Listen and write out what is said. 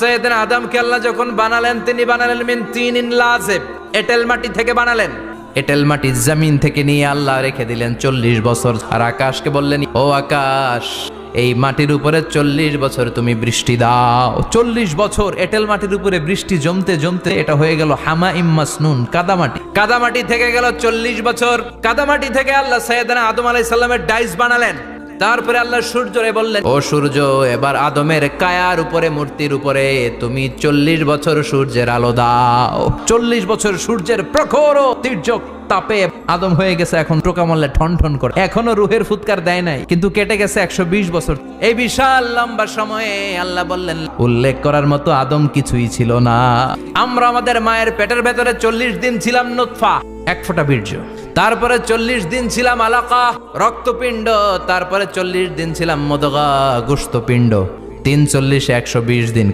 সৈয়দনা আদমকে আল্লাহ যখন বানালেন, তিনি বানালেন মিন তিনিন লাযিব, এঁটেল মাটি থেকে বানালেন। এঁটেল মাটি জমিন থেকে নিয়ে আল্লাহ রেখে দিলেন 40 বছর। আর আকাশকে বললেন, ও আকাশ, এই মাটির উপরে 40 বছর তুমি বৃষ্টি দাও। 40 বছর এঁটেল মাটির উপরে বৃষ্টি জমতে জমতে এটা হয়ে গেল হামাইম মাসনুন, কাদামাটি। কাদামাটি থেকে গেল 40 বছর। কাদামাটি থেকে আল্লাহ সৈয়দনা আদম আলাইহিস সালামের ডাইস বানালেন। তারপরে আল্লাহ সূর্যরে বললেন, ও সূর্য, এবার আদমের কায়ার উপরে, মূর্তির উপরে তুমি 40 বছর সূর্যের আলো দাও। 40 বছর সূর্যের প্রখর ও তীর্যক তাপে আদম হয়ে গেছে এখন টোকা মারলে ঠন ঠন করে। এখনো রুহের ফুৎকার দেয় নাই, কিন্তু কেটে গেছে 120 বছর। এই বিশাল লম্বা সময়ে আল্লাহ বললেন, উল্লেখ করার মতো আদম কিছুই ছিল না। আমরা আমাদের মায়ের পেটের ভেতরে 40 দিন ছিলাম নুতফা, এক ফোঁটা বীর্য। তারপরে 40 দিন ছিলাম আলাকা, রক্তপিণ্ড। তারপরে 40 দিন ছিলাম মুদগা, গোশতপিণ্ড। 3 40 120 দিন।